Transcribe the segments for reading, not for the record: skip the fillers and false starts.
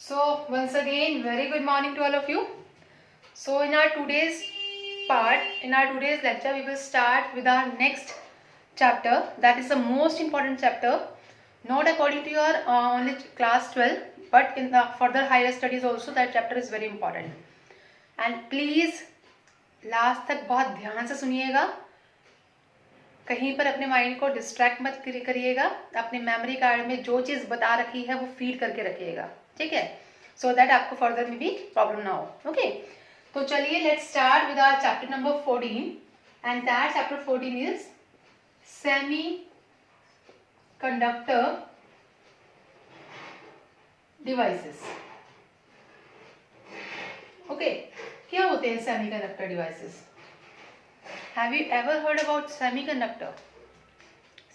So once again, very good morning to all of you. So in our today's lecture, we will start with our next chapter. That is the most important chapter, not according to your only class 12, but in the further higher studies also that chapter is very important. And please last तक बहुत ध्यान से सुनिएगा, कहीं पर अपने mind को distract मत करिएगा, अपने मेमोरी कार्ड में जो चीज़ बता रखी है वो फीड करके रखिएगा, ठीक है, सो दैट आपको फर्दर में भी प्रॉब्लम ना हो. ओके, तो चलिए let's start with our chapter number 14 and that chapter 14 is semiconductor devices. Okay, क्या होते हैं semiconductor devices? Have you ever heard about semiconductor?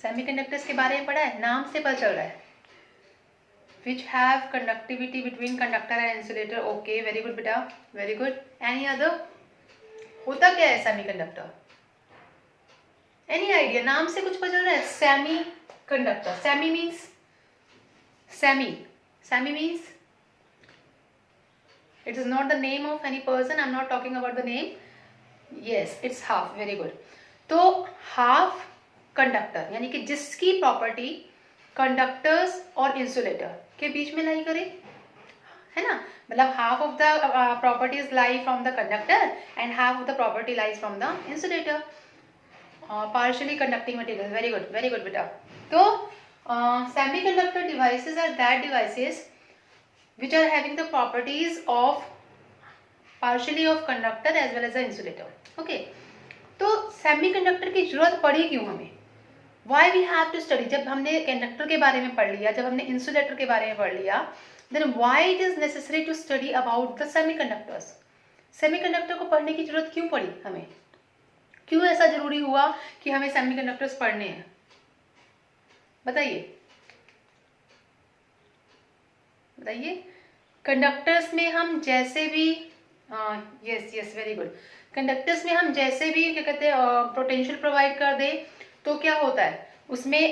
Semiconductors के बारे में पढ़ा है? नाम से पता चल रहा है. Which have conductivity between conductor and insulator. Okay, very good बेटा, वेरी गुड. Any other? होता क्या है सेमीकंडक्टर? Any idea? नाम से कुछ पता चल रहा है? Semi conductor. Semi means semi means it is not the name of any person. I'm not talking about the name. Yes, it's half. Very good. तो हाफ कंडक्टर यानी कि जिसकी प्रॉपर्टी कंडक्टर्स और इंसुलेटर के बीच में लाई करे, है ना. मतलब half of the properties lie from the conductor and half of the property lies from the insulator. Partially conducting material. Very good, very good बेटा. तो semiconductor devices are that devices which are having the properties of partially of conductor as well as the insulator. Okay, तो semiconductor की जरूरत पड़ी क्यों हमें? Why we have to study? जब हमने कंडक्टर के बारे में पढ़ लिया, जब हमने इंसुलेटर के बारे में पढ़ लिया, then why it is necessary to study about the semiconductors? Semiconductor को पढ़ने की जरूरत क्यों पड़ी हमें? क्यों ऐसा जरूरी हुआ कि हमें सेमीकंडक्टर्स पढ़ने हैं? बताइए बताइए. कंडक्टर्स में हम जैसे भी यस वेरी गुड. कंडक्टर्स में हम जैसे भी क्या कहते हैं पोटेंशियल प्रोवाइड कर दे तो क्या होता है उसमें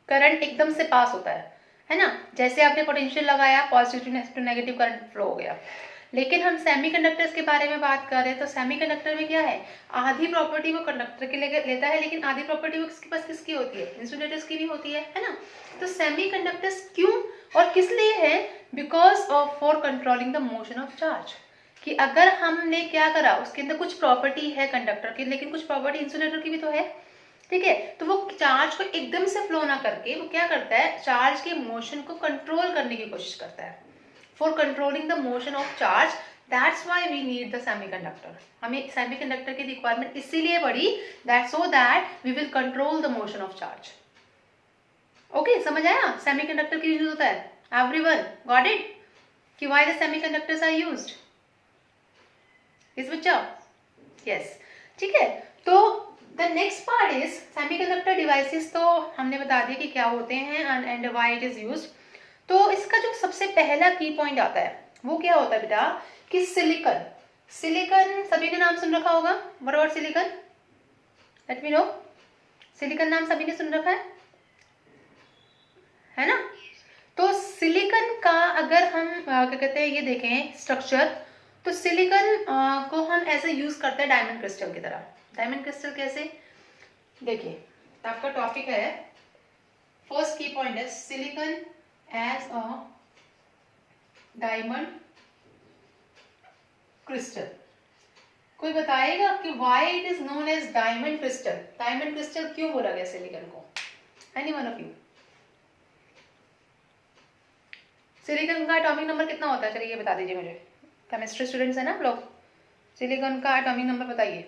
करंट एकदम से पास होता है ना. जैसे आपने पोटेंशियल लगाया, positive to negative current flow हो गया. लेकिन हम सेमीकंडक्टर्स के बारे में बात कर रहे हैं तो सेमीकंडक्टर में क्या है, आधी प्रॉपर्टी वो कंडक्टर के लेता है लेकिन आधी प्रॉपर्टी वो किसके पास किसकी होती है, इंसुलेटर्स की भी होती है ना. तो सेमीकंडक्टर्स क्यों और किस लिए है? Because of for controlling the motion of charge. कि अगर हमने क्या करा, उसके अंदर कुछ प्रॉपर्टी है कंडक्टर की लेकिन कुछ प्रॉपर्टी इंसुलेटर की भी तो है, ठीक है. तो वो चार्ज को एकदम से फ्लो ना करके वो क्या करता है, चार्ज के मोशन को कंट्रोल करने की कोशिश करता है. For controlling the motion of charge, that's why we need the semiconductor. हमें सेमीकंडक्टर की रिक्वायरमेंट इसीलिए पड़ी, that so that we will control the motion of charge. Okay, समझ आया सेमीकंडक्टर की यूज होता है? एवरीवन गॉट इट कि why the semiconductors are used? इस बच्चा यस, ठीक है. तो the next part is semiconductor devices. तो हमने बता दिया कि क्या होते हैं and why it is used. तो इसका जो सबसे पहला की पॉइंट आता है वो क्या होता है बेटा कि सिलिकॉन. सिलिकॉन सभी ने नाम सुन रखा होगा. What about silicon? Late me no. Silicon नाम सभी ने सुन रखा है ना. तो सिलिकॉन का अगर हम क्या कहते हैं ये देखें स्ट्रक्चर, तो सिलिकॉन को हम ऐसे यूज करते हैं डायमंड क्रिस्टल की तरह. डायमंड क्रिस्टल कैसे? देखिए आपका टॉपिक है, फर्स्ट की पॉइंट है silicon as a diamond crystal. कोई बताएगा कि why it is known as diamond crystal? Diamond crystal क्यों बोला गया सिलिकॉन को? Any one of you? Silicon का एटॉमिक नंबर कितना होता है? चलिए ये बता दीजिए मुझे. केमिस्ट्री स्टूडेंट्स है ना लोग. सिलिकॉन का एटॉमिक नंबर बताइए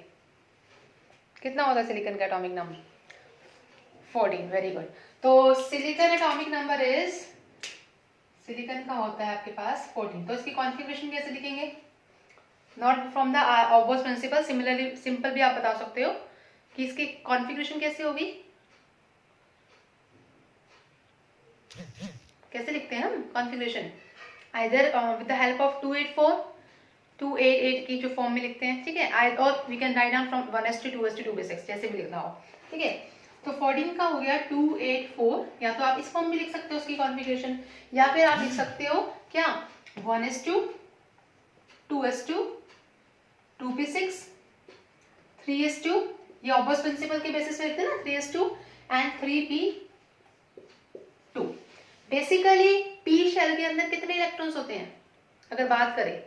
कितना होता है सिलिकॉन का एटॉमिक नंबर? 14. Very good. तो silicon atomic number is, silicon का होता है आपके पास 14. तो इसकी कॉन्फ़िगरेशन कैसे लिखेंगे? Not from the obvious principle, similarly simple भी आप बता सकते हो कि इसकी कॉन्फ़िगरेशन कैसे होगी. कैसे लिखते हैं हम configuration? Either with the help of 284, 288 की जो फॉर्म में लिखते हैं, ठीक है. और we can write down from 1s to 2s to 2s6 जैसे भी लिखना हो, ठीक है. तो 14 का हो गया 284, या तो आप इस फॉर्म में लिख सकते हो उसकी कॉन्फ़िगरेशन, या फिर आप लिख सकते हो क्या 1s2, 2s2, 2p6, 3s2, ये ऑबर्स प्रिंसिपल के बेसिस पे लिखते हैं ना 3s2 and 3p2। Basically p shell के अंदर कितने इलेक्ट्रॉन्स होते हैं अगर बात करें,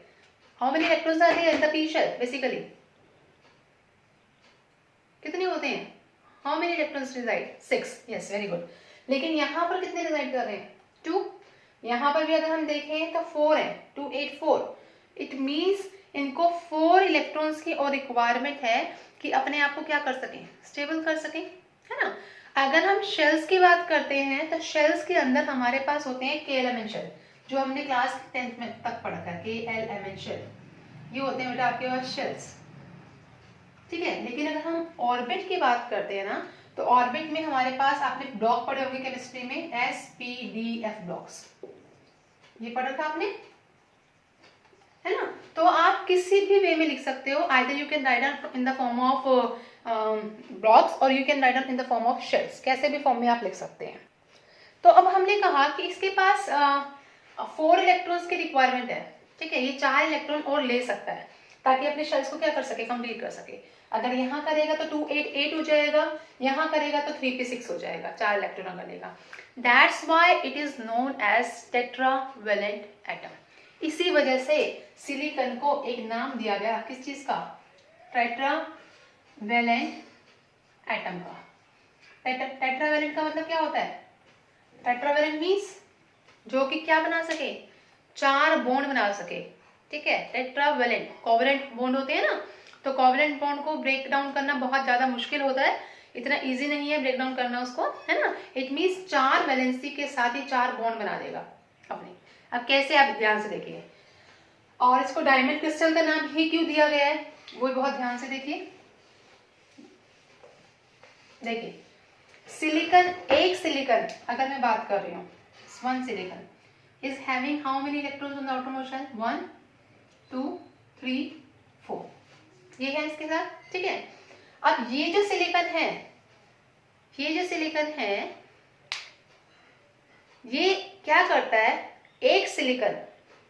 how many electrons are there in the p shell, basically कितने होते हैं, how many electrons resided, 6, yes very good. लेकिन यहाँ पर कितने रिजाइड कर रहे हैं, 2। यहाँ पर भी अगर हम देखें तो 4 है, 284। इट मीन्स इनको 4 इलेक्ट्रॉन्स की और रिक्वायरमेंट है कि अपने आप को क्या कर सकें, स्टेबल कर सकें, है ना। अगर हम शेल्स की बात करते हैं तो शेल्स के अंदर हमारे पास होते हैं KLMN शेल, जो हमने क्लास 10th में तक पढ़ा था, KLMN शेल, ये होते हैं बेटा आपके पास शेल्स, ठीक है। लेकिन अगर हम ऑर्बिट की बात करते हैं ना, तो ऑर्बिट में हमारे पास आपने ब्लॉक पढ़े होंगे केमिस्ट्री में, SPDF ब्लॉक्स, ये पढ़ा था आपने, है ना। तो आप किसी भी वे में लिख सकते हो, either you can write in the form of blocks और you can write in the form of shells, कैसे भी फॉर्म में आप लिख सकते हैं। तो अब हमने कहा कि इसके पास 4 इलेक्ट्रॉन्स की रिक्वायरमेंट है, ठीक है, ये 4 इलेक्ट्रॉन और ले सकता है ताकि अपने शेल्स को क्या कर सके, कंप्लीट कर सके। अगर यहाँ करेगा तो 288 हो जाएगा, यहाँ करेगा तो 3p6 हो जाएगा, 4 इलेक्ट्रॉन अगर लेगा। That's why it is known as tetravalent atom. इसी वजह से सिलिकॉन को एक नाम दिया गया, किस चीज का, टेट्रावेलेंट एटम का। टेट्रावेलेंट का मतलब क्या होता है, टेट्रावेलेंट मीन्स जो कि क्या बना सके, 4 बॉन्ड बना सके, ठीक है। टेट्रावेलेंट, कोवेलेंट बॉन्ड होते हैं ना, तो कोवेलेंट बॉन्ड को ब्रेक डाउन करना बहुत ज्यादा मुश्किल होता है, इतना इजी नहीं है ब्रेक डाउन करना उसको, है ना। इट मीन्स 4 वैलेंसी के साथ ही 4 बॉन्ड बना देगा अपने। अब कैसे, आप ध्यान से देखिए, और इसको डायमंड क्रिस्टल का नाम ही क्यों दिया गया है वो बहुत ध्यान से देखिए। देखिए सिलिकॉन, एक सिलिकॉन अगर मैं बात कर रही हूँ, 1 silicon is having how many electrons on the outer motion, 1 2 3 4, ये है इसके साथ, ठीक है। अब ये जो सिलिकॉन है, ये जो सिलिकॉन है, ये क्या करता है, एक सिलिकॉन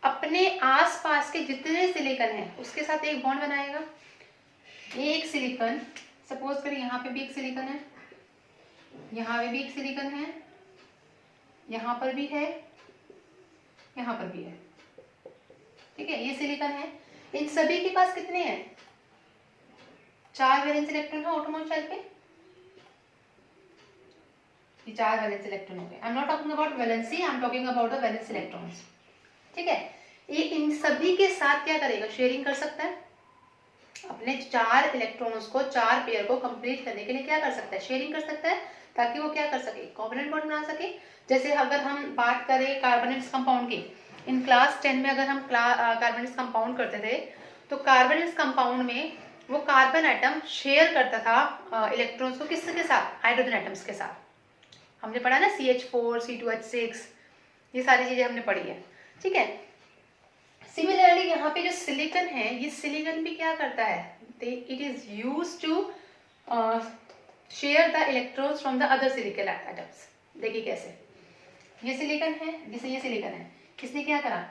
अपने आसपास के जितने सिलिकॉन है उसके साथ एक बॉन्ड बनाएगा। ये एक सिलिकॉन, सपोज करें यहाँ पे भी एक सिलिकॉन है, यहाँ पे भी एक सिलिकॉन है, यहाँ पर भी है, यहाँ पर भी है, ठीक है, ये सिलिकॉन है। इन सभी के पास कितने हैं, 4 वैलेंस इलेक्ट्रॉन है आउटर शेल पे, ये 4 वैलेंस इलेक्ट्रॉन हो गए। I am not talking about valency, I am talking about the valence electrons, ठीक है। ये इन सभी के साथ क्या करेगा, शेयरिंग कर सकता है, अपने 4 इलेक्ट्रॉन्स को, 4 पेयर को कंप्लीट करने के लिए क्या कर सकता है, शेयरिंग कर सकता है, ताकि वो क्या कर सके, कोवेलेंट बॉन्ड बना सके। जैसे अगर हम बात करें कार्बोनेट्स कंपाउंड की, इन क्लास 10 में अगर हम कार्बोनेट्स कंपाउंड करते थे, तो कार्बोनेट्स कंपाउंड में वो कार्बन एटम शेयर करता था इलेक्ट्रॉन्स को किसके साथ, हाइड्रोजन एटम्स के साथ। हमने पढ़ा ना CH4 C2H6, ये सारी चीजें हमने पढ़ी है, ठीक है। सिमिलरली यहाँ पे जो सिलिकॉन है, ये सिलिकॉन भी क्या करता है, it is used to share the electrons from the other silicon atoms. देखिए कैसे, ये सिलिकॉन है, जैसे ये सिलिकॉन है, किसने क्या करा,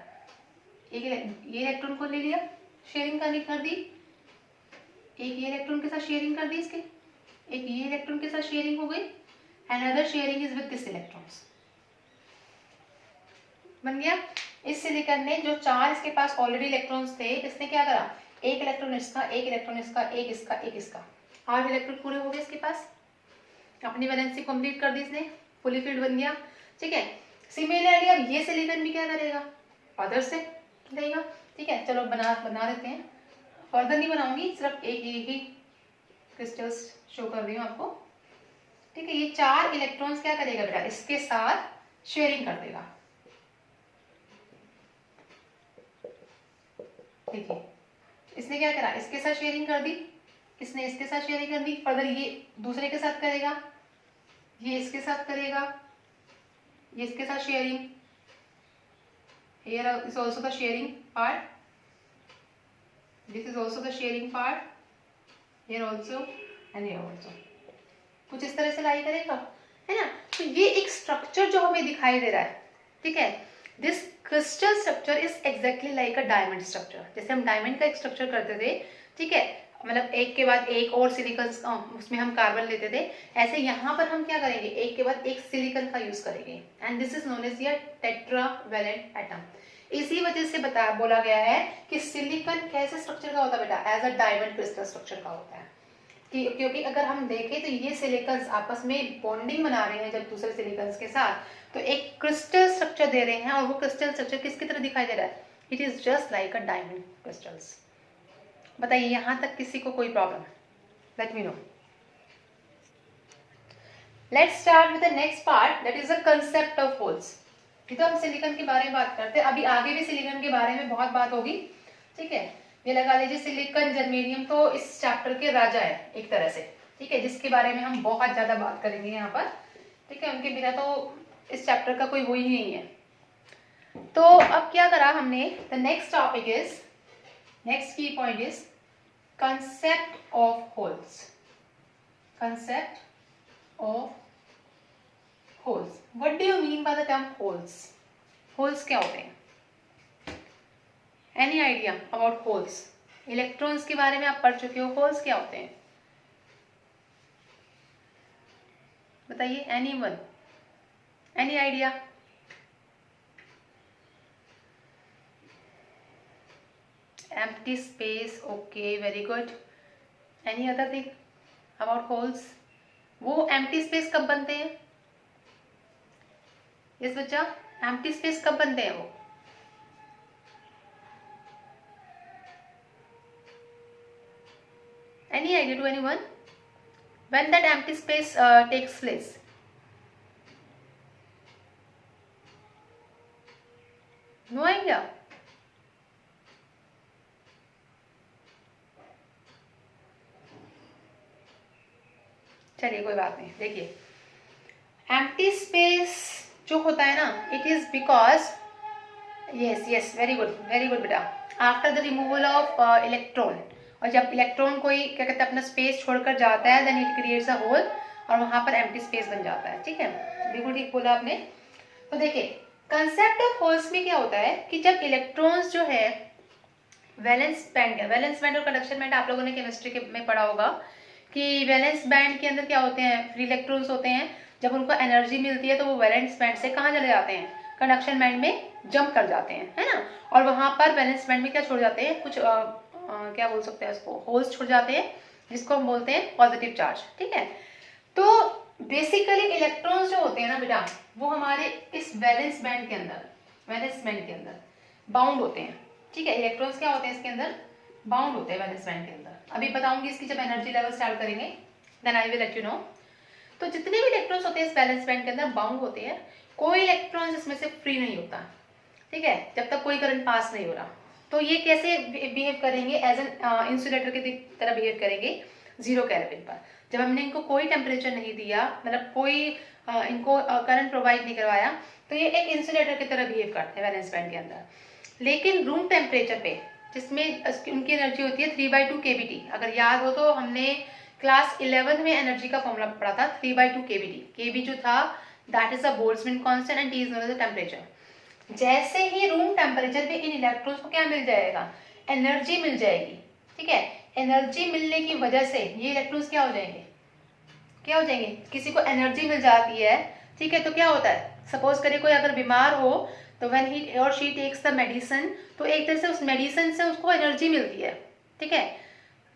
एक ये इलेक्ट्रॉन को ले लिया, शेयरिंग कर दी, एक ये इलेक्ट्रॉन के साथ शेयरिंग कर दी इसके, एक ये इलेक्ट्रॉन के साथ शेयरिंग हो गई, and other sharing is with this electrons, बन गया। इस सिलिकॉन ने जो 4 इसके पास ऑलरेडी इलेक्ट्रॉन्स थे, इसने क्या करा, एक इलेक्ट्रॉन इसका, एक इलेक्ट्रॉन इसका, एक इसका, एक इसका, 8 इलेक्ट्रॉन पूरे हो गए इसके पास, अपनी वैलेंसी कंप्लीट कर दी इसने, फुली फिल्ड बन गया, ठीक है। सिमिलरली अब ये सिलिकॉन भी क्या करेगा, अदर से लेगा, ठीक है। चलो बना देते हैं, फर्दर नहीं बनाऊंगी, सिर्फ एक ही क्रिस्टल्स शो कर रही हूँ आपको, ठीक है। ये 4 इलेक्ट्रॉन्स क्या करेगा बेटा, इसके साथ शेयरिंग कर देगा, देखिए इसने क्या करा, इसके साथ शेयरिंग कर दी, इसने इसके साथ शेयरिंग कर दी, फर्दर ये दूसरे के साथ करेगा, ये इसके साथ करेगा, ये इसके साथ sharing, here is also the sharing part, this is also the sharing part, here also and here also, कुछ इस तरह से लाई करेगा, है ना। तो ये एक स्ट्रक्चर जो हमें दिखाई दे रहा है, ठीक है, this crystal structure is exactly like a diamond structure. जैसे हम डायमंड का एक स्ट्रक्चर करते थे, ठीक है, मतलब एक के बाद एक और सिलिकॉन उसमें हम कार्बन लेते थे, ऐसे यहाँ पर हम क्या करेंगे, एक के बाद एक सिलिकॉन का यूज करेंगे, and this is known as your tetravalent atom. इसी वजह से बोला गया है कि सिलिकॉन कैसे स्ट्रक्चर का होता है बेटा, as a diamond crystal structure का होता है। क्योंकि अगर हम देखें तो ये सिलिकॉन्स आपस में बॉन्डिंग बना रहे हैं जब दूसरे सिलिकॉन्स के साथ, तो एक क्रिस्टल स्ट्रक्चर दे रहे हैं, और वो क्रिस्टल स्ट्रक्चर किसकी तरह दिखाई दे रहा है, it is just like a diamond crystals. बताइए यहाँ तक किसी को कोई problem? Late me no. Let's start with the next part, that is the concept of holes. ये तो हम सिलिकॉन के बारे में बात करते हैं, अभी आगे भी सिलिकॉन के बारे में बहुत बात होगी, ठीक है। ये लगा लीजिए सिलिकॉन जर्मेनियम तो इस चैप्टर के राजा है एक तरह से, ठीक है, जिसके बारे में हम बहुत ज्यादा बात करेंगे यहाँ पर, ठीक है, उनके बिना तो इस चैप्टर का कोई वो ही नहीं है। तो अब क्या करा हमने, the next topic is, next key point is concept of holes. Concept of holes, what do you mean by the term holes? Holes क्या होते हैं? Any idea about holes? Electrons के बारे में आप पढ़ चुके हो, होल्स क्या होते हैं बताइए, anyone, any idea? empty space, okay, very good. any other thing about holes? वो empty space कब बनते हैं? यस बच्चा, empty space कब बनते हैं वो? any idea to anyone when that empty space takes place? no idea? चलिए कोई बात नहीं, देखिए एम्प्टी स्पेस जो होता है ना, it is because, yes very good बेटा, after the removal of electron, और जब इलेक्ट्रॉन कोई क्या कहते हैं अपना स्पेस छोड़कर जाता है, then it creates a hole, और वहां पर एम्प्टी स्पेस बन जाता है, ठीक है, बिल्कुल ठीक बोला आपने। तो देखिए कंसेप्ट ऑफ होल्स में क्या होता है कि जब इलेक्ट्रॉन्स जो है वैलेंस बैंड और कंडक्शन बैंड आप लोगों ने केमिस्ट्री में पढ़ा होगा कि वैलेंस बैंड के अंदर क्या होते हैं, फ्री इलेक्ट्रॉन्स होते हैं, जब उनको एनर्जी मिलती है तो वो वैलेंस बैंड से कहाँ चले जाते हैं, कंडक्शन बैंड में जंप कर जाते हैं, है ना, और वहां पर वैलेंस बैंड में क्या छोड़ जाते हैं, कुछ क्या बोल सकते हैं उसको, होल्स छोड़ जाते हैं, जिसको हम बोलते हैं पॉजिटिव चार्ज, ठीक है। तो बेसिकली इलेक्ट्रॉन्स जो होते हैं ना बेटा, वो हमारे इस वैलेंस बैंड के अंदर बाउंड होते हैं, ठीक है। इलेक्ट्रॉन्स क्या होते हैं इसके अंदर, बाउंड होते हैं वैलेंस बैंड के अंदर। अभी बताऊंगी इसकी जब एनर्जी लेवल स्टार्ट करेंगे, then I will let you know. तो जितने भी इलेक्ट्रॉन्स होते हैं इस वैलेंस बैंड के अंदर बाउंड होते हैं, कोई इलेक्ट्रॉन इसमें से फ्री नहीं होता, ठीक है, जब तक कोई करंट पास नहीं हो रहा। तो ये कैसे बिहेव करेंगे, एज एन इंसुलेटर की तरह बिहेव करेंगे 0 केल्विन पर। जब हमने इनको कोई टेम्परेचर नहीं दिया, मतलब कोई इनको करंट प्रोवाइड नहीं करवाया, तो ये एक इंसुलेटर की तरह बिहेव करते हैं वैलेंस बैंड के अंदर। लेकिन रूम टेम्परेचर पे, जिसमें उनकी एनर्जी होती है 3/2 kBT, अगर याद हो तो हमने क्लास 11 में एनर्जी का फॉर्मूला पढ़ा था, 3/2 kBT। kB जो था that is a Boltzmann constant and T is known as the temperature. जैसे ही रूम टेम्परेचर पे इन इलेक्ट्रॉन्स को क्या मिल जाएगा, एनर्जी मिल जाएगी, ठीक है। एनर्जी मिलने की वजह से ये इलेक्ट्रॉन्स क्या हो जाएंगे, किसी को एनर्जी मिल जाती है, ठीक है, तो क्या होता है, सपोज करिए कोई अगर बीमार हो तो व्हेन ही और शी टेक्स द मेडिसिन, तो एक तरह से उस मेडिसिन से उसको एनर्जी मिलती है, ठीक है,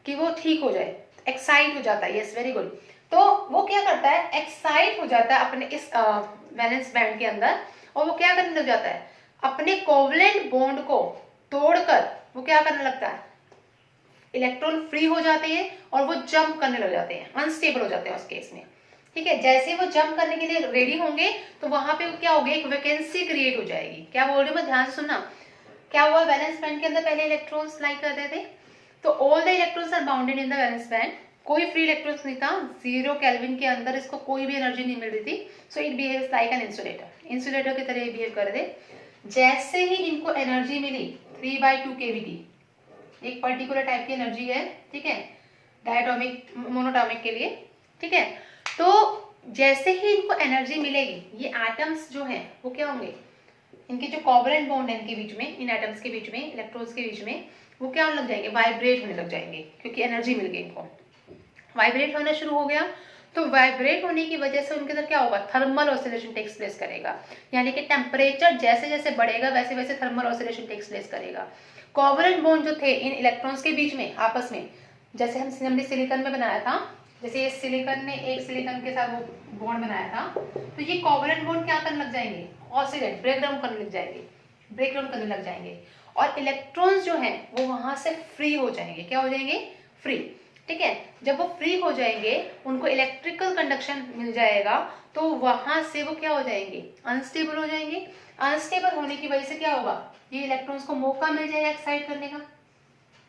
कि वो ठीक हो जाए, एक्साइट हो जाता है, यस वेरी गुड। तो वो क्या करता है, एक्साइट हो जाता है अपने इस वैलेंस बैंड के अंदर, और वो क्या करने लग जाता है, अपने कोवलेंट बॉन्ड को तोड़कर वो क्या करने लगता है, इलेक्ट्रॉन फ्री हो जाते हैं और वो जंप करने लग जाते हैं, अनस्टेबल हो जाते हैं उस केस में, ठीक है। जैसे वो जंप करने के लिए रेडी होंगे तो वहां पे क्या होगा, एक वैकेंसी क्रिएट हो जाएगी। क्या बोल रही हूँ मैं, ध्यान से सुनना। क्या हुआ, वैलेंस बैंड के अंदर पहले इलेक्ट्रॉन्स लाई करते थे, तो all the electrons are bounded in the valence band, कोई फ्री इलेक्ट्रॉन्स नहीं था, 0 केल्विन के अंदर इसको कोई भी एनर्जी नहीं मिल रही थी, so it behaves like an insulator की तरह बिहेव कर रहे थे। जैसे ही इनको एनर्जी मिली 3/2 kBT, एक पर्टिकुलर टाइप की एनर्जी है, ठीक है, डायटोमिक मोनोटोमिक के लिए, ठीक है, तो जैसे ही इनको एनर्जी मिलेगी, ये एटम्स जो हैं वो क्या होंगे, इनके जो कोवलेंट बॉन्ड है इनके बीच में, इन एटम्स के बीच में, इलेक्ट्रॉन्स के बीच में, वो क्या होने लग जाएंगे, वाइब्रेट होने लग जाएंगे, क्योंकि एनर्जी मिल गई इनको, वाइब्रेट होना शुरू हो गया। तो वाइब्रेट होने की वजह से उनके अंदर क्या होगा, थर्मल ऑसिलेशन टेक्स प्लेस करेगा, यानी कि टेम्परेचर जैसे जैसे बढ़ेगा वैसे वैसे थर्मल ऑसिलेशन टेक्स प्लेस करेगा। कोवलेंट बॉन्ड जो थे इन इलेक्ट्रॉन्स के बीच में आपस में, जैसे हमने सिलिकॉन में बनाया था, जैसे इस सिलिकॉन ने एक सिलिकॉन के साथ वो बॉन्ड बनाया था, तो ये कोवलेंट बॉन्ड क्या करने लग जाएंगे, ऑसिलेट, ब्रेक डाउन करने लग जाएंगे, ब्रेक डाउन करने लग जाएंगे, और इलेक्ट्रॉन्स जो हैं वो वहां से फ्री हो जाएंगे। क्या हो जाएंगे, फ्री। ठीक है, जब वो फ्री हो जाएंगे, उनको इलेक्ट्रिकल कंडक्शन मिल जाएगा, तो वहां से वो क्या हो जाएंगे, अनस्टेबल हो जाएंगे। अनस्टेबल होने की वजह से क्या होगा, ये इलेक्ट्रॉन्स को मौका मिल जाएगा एक्साइट करने का,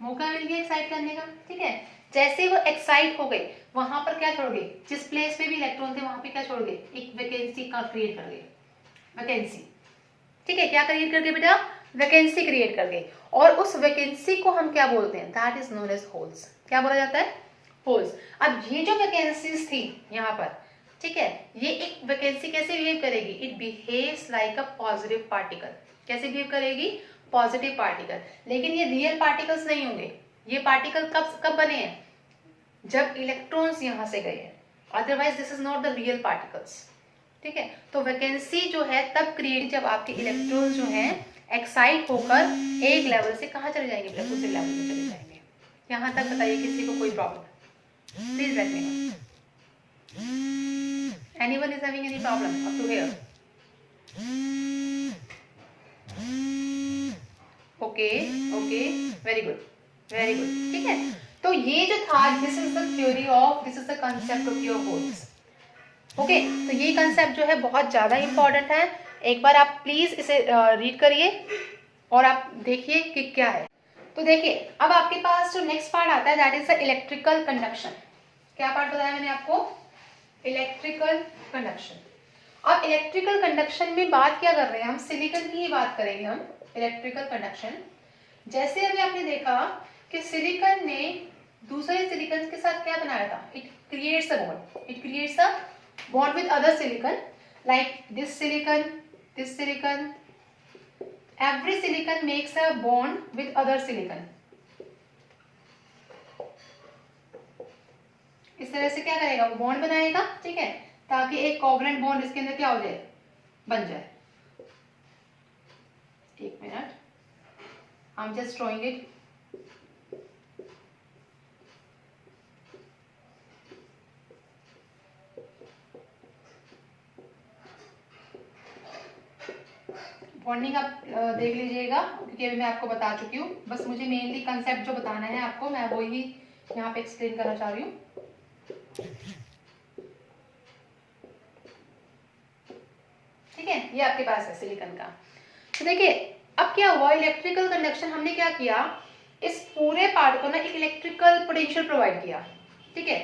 मौका मिल गया एक्साइट करने का। ठीक है, जैसे वो एक्साइट हो गए, वहां पर क्या छोड़ गए, जिस प्लेस पे भी इलेक्ट्रॉन थे वहां पे क्या छोड़ गए, एक वैकेंसी का क्रिएट कर गए, वैकेंसी। ठीक है, क्या क्रिएट कर गए बेटा, वैकेंसी क्रिएट कर गए, और उस वैकेंसी को हम क्या बोलते हैं, that is known as holes. क्या बोला जाता है, होल्स। अब ये जो वैकेंसीज थी यहाँ पर, ठीक है, ये एक वैकेंसी कैसे बिहेव करेगी, it behaves like a positive particle. कैसे बिहेव करेगी, पॉजिटिव पार्टिकल। लेकिन ये रियल पार्टिकल्स नहीं होंगे, ये पार्टिकल कब कब बने हैं, जब इलेक्ट्रॉन्स यहाँ से गए हैं, otherwise this is not the real particles. ठीक है, तो वैकेंसी जो है तब क्रिएट जब आपके इलेक्ट्रॉन्स जो हैं एक्साइट होकर एक लेवल से कहाँ चले जाएंगे, दूसरे लेवल में चले जाएंगे। यहाँ तक बताइए किसी को कोई problem, please let me know, anyone is having any problem up to here? Okay okay, very good very good. ठीक है, तो ये जो था, this is the theory of, this is the concept of pure holes. Okay, तो ये concept जो है बहुत ज्यादा इंपॉर्टेंट है, एक बार आप प्लीज इसे रीड करिए और आप देखिए कि क्या है। तो देखिए, अब आपके पास जो नेक्स्ट पार्ट आता है, that is the electrical conduction. क्या पार्ट बताया मैंने आपको, इलेक्ट्रिकल कंडक्शन। अब इलेक्ट्रिकल कंडक्शन में बात क्या कर रहे हैं हम, सिलिकॉन की ही बात करेंगे हम, इलेक्ट्रिकल कंडक्शन। जैसे अभी आपने देखा कि सिलिकॉन ने दूसरे सिलिकॉन के साथ क्या बनाया था, it creates a bond, it creates a bond with other silicon, like this silicon, every silicon makes a bond with other silicon। इस तरह से क्या करेगा, वो बॉन्ड बनाएगा। ठीक है, ताकि एक कोवलेंट बॉन्ड इसके अंदर क्या हो जाए, बन जाए। एक minute, I am just drawing it. Bonding आप देख लीजिएगा, क्योंकि अभी मैं आपको बता चुकी हूँ, बस मुझे मेनली कंसेप्ट जो बताना है आपको, मैं वही यहाँ पे एक्सप्लेन करना चाह रही हूँ। ठीक है, ये आपके पास है सिलिकॉन का। तो देखिए, अब क्या हुआ, इलेक्ट्रिकल कंडक्शन हमने क्या किया, इस पूरे पार्ट को ना एक इलेक्ट्रिकल पोटेंशियल प्रोवाइड किया। ठीक है,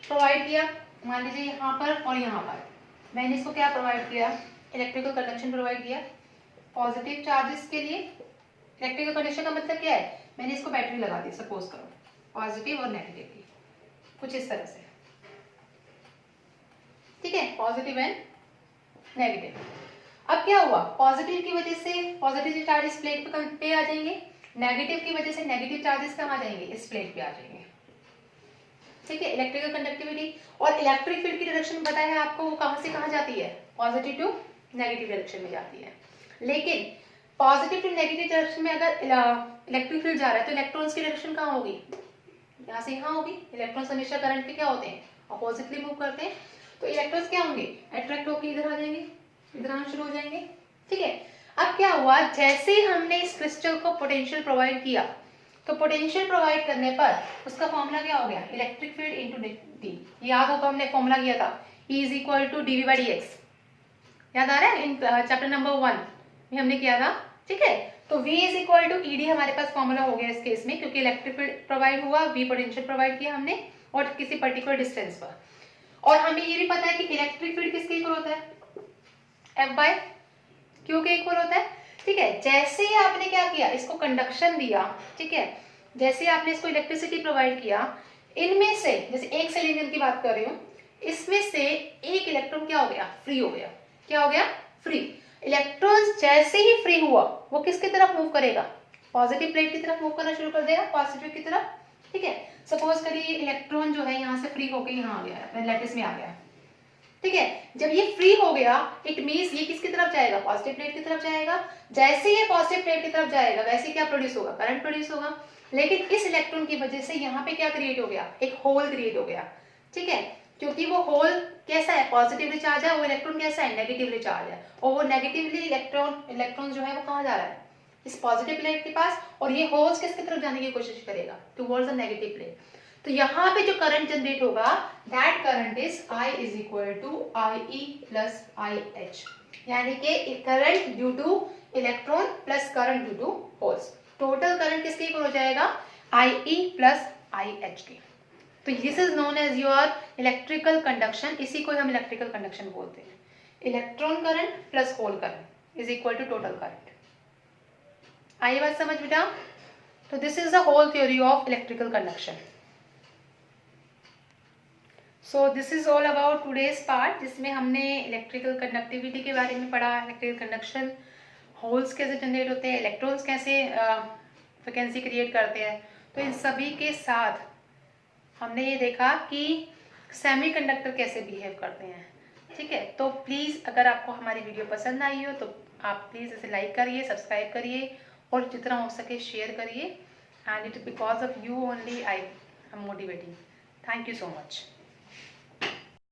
प्रोवाइड किया, मान लीजिए यहाँ पर और यहाँ पर मैंने इसको क्या प्रोवाइड किया, इलेक्ट्रिकल कंडक्शन प्रोवाइड किया। पॉजिटिव चार्जेस के लिए इलेक्ट्रिकल कंडक्शन का मतलब क्या है, मैंने इसको बैटरी लगा दी, सपोज करो, पॉजिटिव और नेगेटिव की, कुछ इस तरह से। ठीक है, पॉजिटिव एंड नेगेटिव। अब क्या हुआ, पॉजिटिव की वजह से पॉजिटिव चार्जेस प्लेट पे आ जाएंगे, नेगेटिव की वजह से नेगेटिव चार्जेस कहाँ आ जाएंगे, इस प्लेट पे आ जाएंगे। ठीक है, इलेक्ट्रिकल कंडक्टिविटी और इलेक्ट्रिक फील्ड की डायरेक्शन पता है आपको, वो कहाँ से कहाँ जाती है, पॉजिटिव टू नेगेटिव डायरेक्शन में जाती है। लेकिन पॉजिटिव टू नेगेटिव डायरेक्शन में अगर इलेक्ट्रिक फील्ड जा रहा है, तो इलेक्ट्रॉन्स की डायरेक्शन कहाँ होगी, यहाँ से यहाँ होगी। इलेक्ट्रॉन्स हमेशा करंट के क्या होते हैं, अपोजिटली मूव करते हैं, तो इलेक्ट्रॉन्स क्या होंगे, अट्रैक्ट होकर इधर आ जाएंगे, इधर आना शुरू हो जाएंगे। ठीक है, अब क्या हुआ, जैसे ही हमने इस क्रिस्टल को पोटेंशियल प्रोवाइड किया, तो पोटेंशियल प्रोवाइड करने पर उसका फॉर्मूला क्या हो गया, इलेक्ट्रिक फील्ड इंटू डी। याद हो तो हमने फॉर्मूला किया था, E is equal to dV/dx, याद आ रहा है, इन चैप्टर नंबर 1 में हमने किया था। ठीक है, तो V is equal to ED हमारे पास फॉर्मूला हो गया इस केस में, क्योंकि इलेक्ट्रिक फील्ड प्रोवाइड हुआ, V पोटेंशियल प्रोवाइड किया हमने, और किसी पर्टिकुलर डिस्टेंस पर। और हमें ये भी पता है कि इलेक्ट्रिक फील्ड किसके इक्वल होता है, F/Q के इक्वल होता है। ठीक है, जैसे ही आपने क्या किया, इसको कंडक्शन दिया, ठीक है, जैसे आपने इसको इलेक्ट्रिसिटी प्रोवाइड किया, इनमें से जैसे एक सिलिकॉन की बात कर रही हूँ, इसमें से एक इलेक्ट्रॉन क्या हो गया, फ्री हो गया। क्या हो गया, फ्री। इलेक्ट्रॉन जैसे ही फ्री हुआ वो किसकी तरफ मूव करेगा, पॉजिटिव प्लेट की तरफ मूव करना शुरू कर देगा, पॉजिटिव की तरफ। ठीक है, सपोज करिए इलेक्ट्रॉन जो है यहाँ से फ्री होकर यहाँ आ गया, लैटिस में आ गया। ठीक है, जब ये फ्री हो गया इट मींस ये किसकी तरफ जाएगा, पॉजिटिव प्लेट की तरफ जाएगा। जैसे ये पॉजिटिव प्लेट की तरफ जाएगा वैसे क्या प्रोड्यूस होगा, करंट प्रोड्यूस होगा। लेकिन इस इलेक्ट्रॉन की वजह से यहाँ पे क्या क्रिएट हो गया, एक होल क्रिएट हो गया। ठीक है, क्योंकि वो होल कैसा है, पॉजिटिवली चार्ज है, वो इलेक्ट्रॉन कैसा है, नेगेटिवली चार्ज है, और वो नेगेटिवली इलेक्ट्रॉन जो है वो कहाँ जा रहा है, इस पॉजिटिव प्लेट के पास, और ये होल्स किसकी तरफ जाने की कोशिश करेगा, टुवर्ड्स द नेगेटिव प्लेट। तो यहाँ पे जो करंट जनरेट होगा that current is I is equal to IE plus IH, यानी कि current due to electron plus current due to holes. Total current किसके इक्वल हो जाएगा, IE प्लस IH के। तो this is known as your electrical conduction, इसी को हम इलेक्ट्रिकल कंडक्शन बोलते हैं। Electron current plus hole current is equal to total current. आई बात समझ बेटा। तो this is the whole theory of electrical conduction. So this is all about today's part, जिसमें हमने इलेक्ट्रिकल कंडक्टिविटी के बारे में पढ़ा, इलेक्ट्रिकल कंडक्शन, होल्स कैसे जनरेट होते हैं, इलेक्ट्रॉन्स कैसे फ्रिक्वेंसी क्रिएट करते हैं। तो इन सभी के साथ हमने ये देखा कि सेमीकंडक्टर कैसे बिहेव करते हैं। ठीक है, तो प्लीज़ अगर आपको हमारी वीडियो पसंद आई हो तो आप प्लीज़ इसे लाइक करिए, सब्सक्राइब करिए, और जितना हो सके शेयर करिए। And it because of you only I am motivating. Thank you so much.